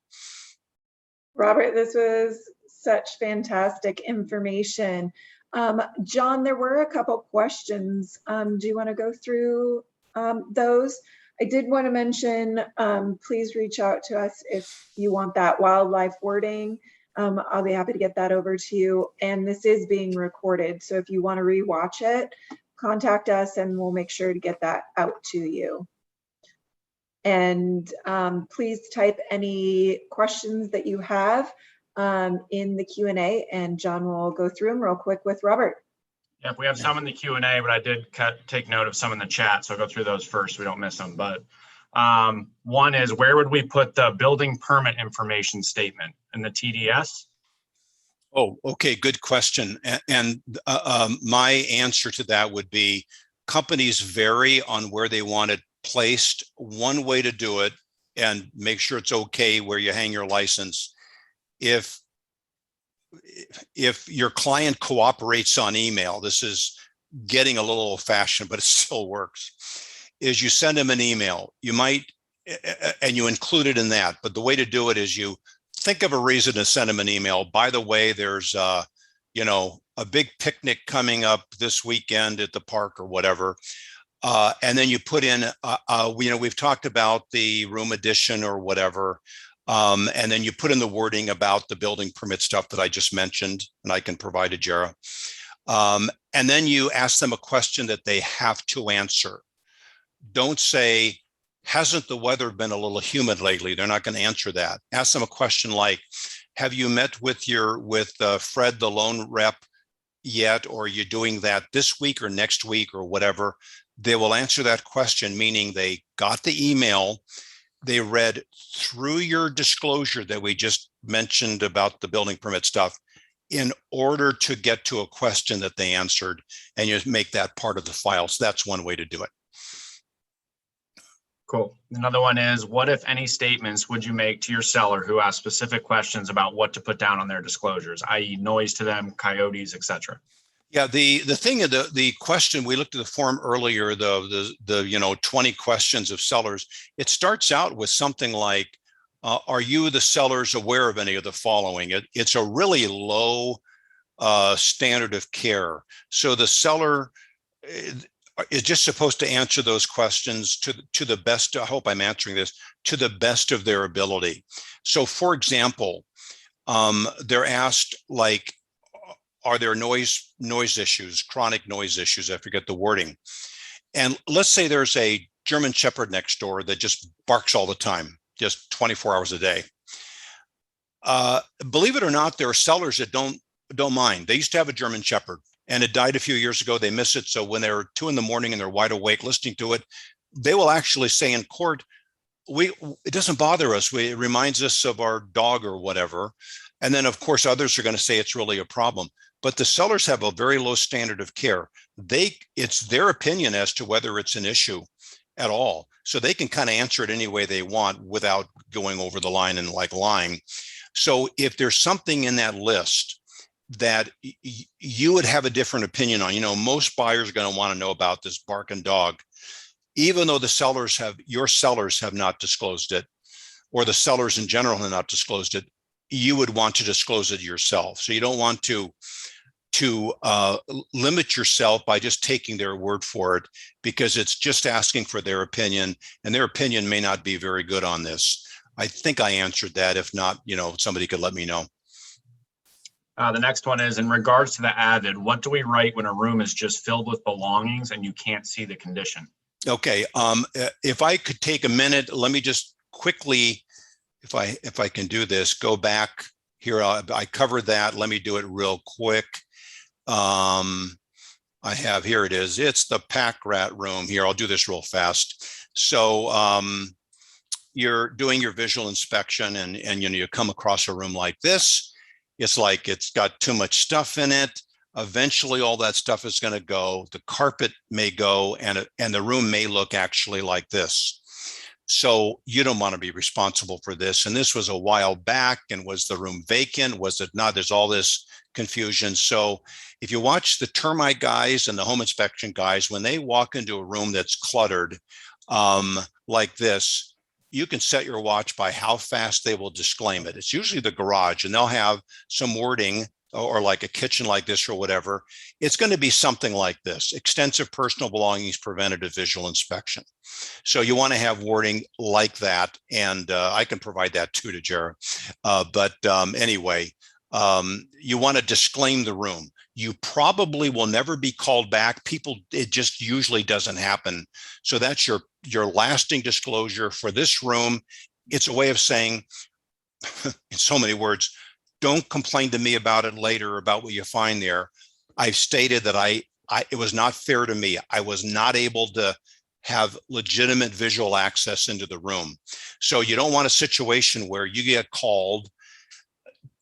Robert, this was such fantastic information. John, there were a couple questions. Do you want to go through those? I did want to mention, please reach out to us if you want that wildlife wording. I'll be happy to get that over to you. And this is being recorded, so if you want to rewatch it, contact us and we'll make sure to get that out to you. And please type any questions that you have in the Q&A, and John will go through them real quick with Robert. Yeah, we have some in the Q&A, but I did take note of some in the chat, so I'll go through those first so we don't miss them. But one is, where would we put the building permit information statement? In the TDS? Oh, okay, good question. And my answer to that would be, companies vary on where they want it placed. One way to do it, and make sure it's okay where you hang your license, if your client cooperates on email, this is getting a little old fashioned, but it still works, is you send them an email. You might, and you include it in that, but the way to do it is you think of a reason to send them an email. By the way, there's a big picnic coming up this weekend at the park or whatever. And then you put in, we've talked about the room addition or whatever. And then you put in the wording about the building permit stuff that I just mentioned, and I can provide to Jara. And then you ask them a question that they have to answer. Don't say, hasn't the weather been a little humid lately? They're not going to answer that. Ask them a question like, have you met with Fred, the loan rep yet? Or are you doing that this week or next week or whatever? They will answer that question, meaning they got the email, they read through your disclosure that we just mentioned about the building permit stuff in order to get to a question that they answered, and you make that part of the file. So that's one way to do it. Cool. Another one is, what, if any, statements would you make to your seller who asks specific questions about what to put down on their disclosures, i.e. noise to them, coyotes, etc.? Yeah, the thing of the question, we looked at the form earlier, the 20 questions of sellers. It starts out with something like, are you, the sellers, aware of any of the following? It's a really low standard of care. So the seller is just supposed to answer those questions to the best. I hope I'm answering this to the best of their ability. So, for example, they're asked, like, are there noise issues, chronic noise issues? I forget the wording. And let's say there's a German Shepherd next door that just barks all the time, just 24 hours a day. Believe it or not, there are sellers that don't mind. They used to have a German Shepherd, and it died a few years ago. They miss it. So when they're 2 a.m. and they're wide awake listening to it, they will actually say in court, it doesn't bother us. It reminds us of our dog or whatever. And then, of course, others are going to say it's really a problem. But the sellers have a very low standard of care. It's their opinion as to whether it's an issue at all. So they can kind of answer it any way they want without going over the line and like lying. So if there's something in that list that you would have a different opinion on, most buyers are going to want to know about this barking dog, even though your sellers have not disclosed it, or the sellers in general have not disclosed it, you would want to disclose it yourself. So you don't want to limit yourself by just taking their word for it, because it's just asking for their opinion, and their opinion may not be very good on this. I think I answered that. If not, somebody could let me know. The next one is, in regards to the AVID, what do we write when a room is just filled with belongings and you can't see the condition? Okay. If I could take a minute, let me just quickly, if I can do this, go back here. I covered that. Let me do it real quick. I have, here it is. It's the pack rat room here. I'll do this real fast. So you're doing your visual inspection, and you come across a room like this. It's like it's got too much stuff in it. Eventually all that stuff is going to go. The carpet may go, and the room may look actually like this. So you don't want to be responsible for this. And this was a while back. And was the room vacant? Was it not? There's all this confusion. So if you watch the termite guys and the home inspection guys, when they walk into a room that's cluttered, like this, you can set your watch by how fast they will disclaim it. It's usually the garage, and they'll have some wording, or like a kitchen like this or whatever. It's going to be something like this: extensive personal belongings, preventative visual inspection. So you want to have wording like that. And I can provide that too to Jared. Anyway, you want to disclaim the room. You probably will never be called back. It just usually doesn't happen. So that's your lasting disclosure for this room. It's a way of saying, in so many words, don't complain to me about it later, about what you find there. I've stated that it was not fair to me. I was not able to have legitimate visual access into the room. So you don't want a situation where you get called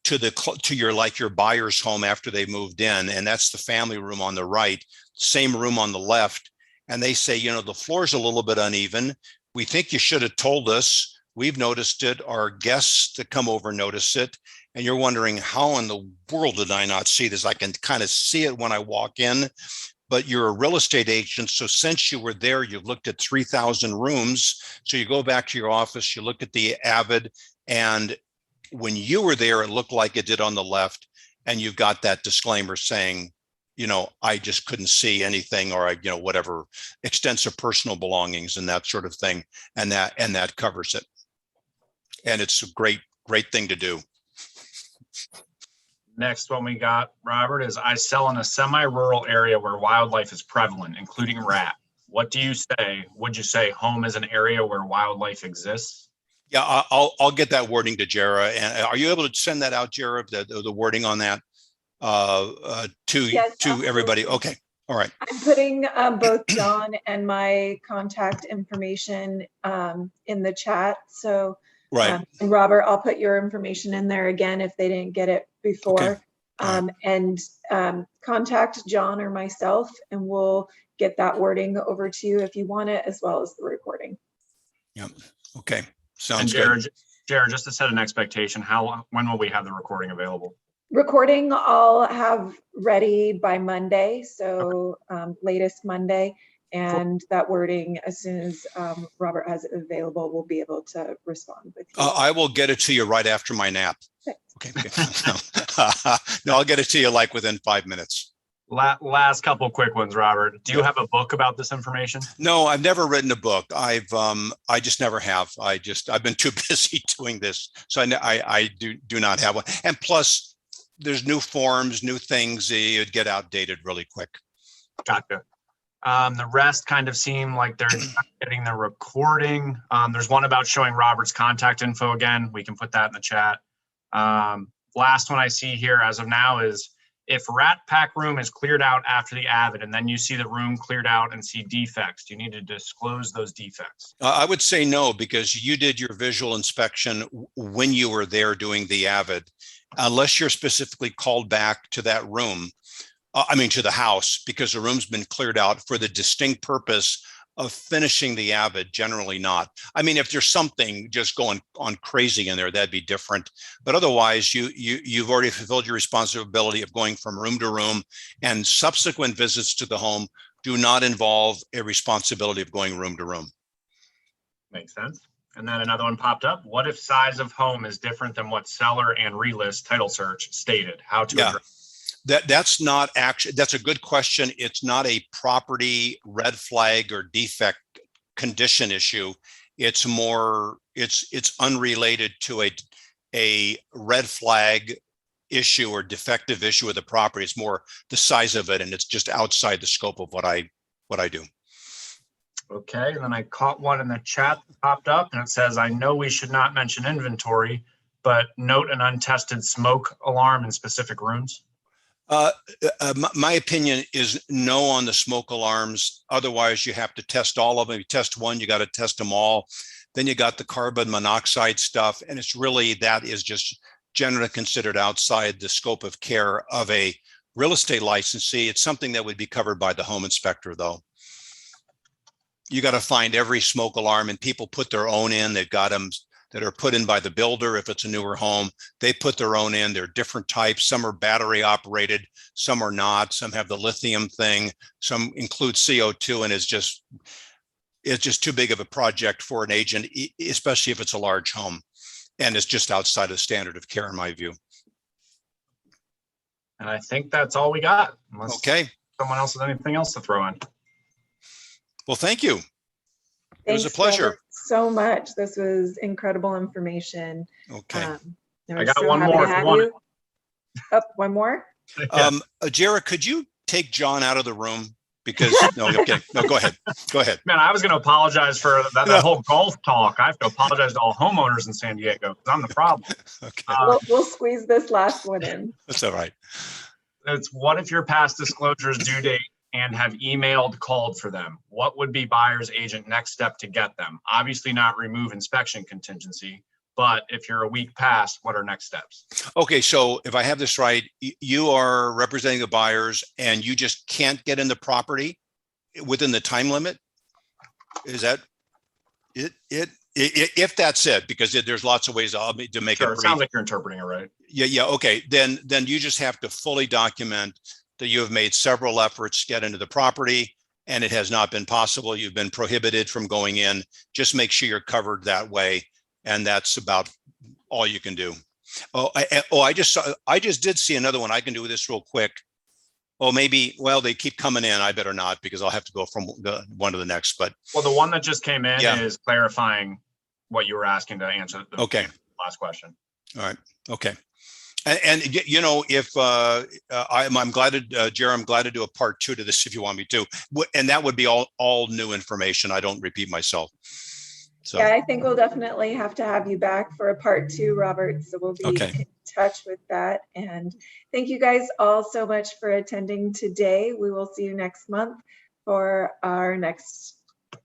to your buyer's home after they moved in, and that's the family room on the right, same room on the left, and they say, the floor's a little bit uneven. We think you should have told us. We've noticed it. Our guests that come over notice it. And you're wondering, how in the world did I not see this? I can kind of see it when I walk in, but you're a real estate agent. So since you were there, you've looked at 3,000 rooms. So you go back to your office, you look at the AVID, and when you were there, it looked like it did on the left. And you've got that disclaimer saying, I just couldn't see anything, or whatever, extensive personal belongings and that sort of thing. And that covers it. And it's a great thing to do. Next one we got, Robert, is I sell in a semi-rural area where wildlife is prevalent, including rat. What do you say? Would you say home is an area where wildlife exists? Yeah, I'll get that wording to Jara. And are you able to send that out, Jara, the wording on that to everybody? Okay, all right. I'm putting both John and my contact information in the chat. So, right. And Robert, I'll put your information in there again if they didn't get it before. Okay. And contact John or myself, and we'll get that wording over to you if you want it, as well as the recording. Yep. Okay. Sounds and Jared, good. Jared, just to set an expectation, when will we have the recording available? Recording I'll have ready by Monday, so latest Monday, and that wording, as soon as Robert has it available, we'll be able to respond with you. I will get it to you right after my nap. Okay. No, I'll get it to you like within 5 minutes. Last couple quick ones, Robert. Do you have a book about this information? No, I've never written a book. I just never have. I've been too busy doing this, so I do not have one. And plus, there's new forms, new things. It'd get outdated really quick. Gotcha. The rest kind of seem like they're not getting the recording. There's one about showing Robert's contact info again. We can put that in the chat. Last one I see here as of now is, if rat pack room is cleared out after the AVID and then you see the room cleared out and see defects, do you need to disclose those defects? I would say no, because you did your visual inspection when you were there doing the AVID, unless you're specifically called back to that room. To the house, because the room's been cleared out for the distinct purpose of finishing the AVID. Generally not. If there's something just going on crazy in there, that'd be different. But otherwise, you've already fulfilled your responsibility of going from room to room, and subsequent visits to the home do not involve a responsibility of going room to room. Makes sense. And then another one popped up. What if size of home is different than what seller and relist title search stated? How to address? That's not actually, that's a good question. It's not a property red flag or defect condition issue. It's more, it's unrelated to a red flag issue or defective issue of the property. It's more the size of it, and it's just outside the scope of what I do. Okay, and then I caught one in the chat that popped up, and it says, I know we should not mention inventory, but note an untested smoke alarm in specific rooms. My opinion is no on the smoke alarms. Otherwise, you have to test all of them. You test one, you got to test them all. Then you got the carbon monoxide stuff. And it's really, that is just generally considered outside the scope of care of a real estate licensee. It's something that would be covered by the home inspector, though. You got to find every smoke alarm, and people put their own in. They've got them that are put in by the builder. If it's a newer home, they put their own in. They're different types. Some are battery operated, some are not. Some have the lithium thing, some include CO2, and it's just too big of a project for an agent, especially if it's a large home. And it's just outside of standard of care, in my view. And I think that's all we got. Unless Okay. someone else has anything else to throw in. Well, thank you. It was a Thanks, pleasure. Robert, so much. This was incredible information. Okay. And I we're got so one happy more to if you have want you. Oh, one more? Jared, could you take John out of the room? Because no, I'm kidding. No, go ahead. Go ahead. Man, I was going to apologize for that whole golf talk. I have to apologize to all homeowners in San Diego because I'm the problem. Okay. We'll squeeze this last one in. That's all right. It's what if your past disclosures due date and have emailed, called for them? What would be buyer's agent next step to get them? Obviously not remove inspection contingency, but if you're a week past, what are next steps? Okay, so if I have this right, you are representing the buyers and you just can't get in the property within the time limit? Is that it? If that's it, because there's lots of ways to make Sure, it it brief. sounds like you're interpreting it right. Yeah, okay. Then you just have to fully document that you have made several efforts to get into the property and it has not been possible. You've been prohibited from going in. Just make sure you're covered that way. And that's about all you can do. I just did see another one. I can do this real quick. Oh, maybe, well, they keep coming in. I better not, because I'll have to go from one to the next, but. Well, the one that just came in Yeah. is clarifying what you were asking to answer the Okay. last question. All right. Okay. And you know, if I'm glad to, Jerry, I'm glad to do a part 2 to this if you want me to. And that would be all new information. I don't repeat myself. So. Yeah, I think we'll definitely have to have you back for a part 2, Robert. So we'll be in touch with that. And thank you guys all so much for attending today. We will see you next month for our next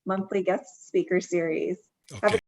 monthly guest speaker series. Okay. Have a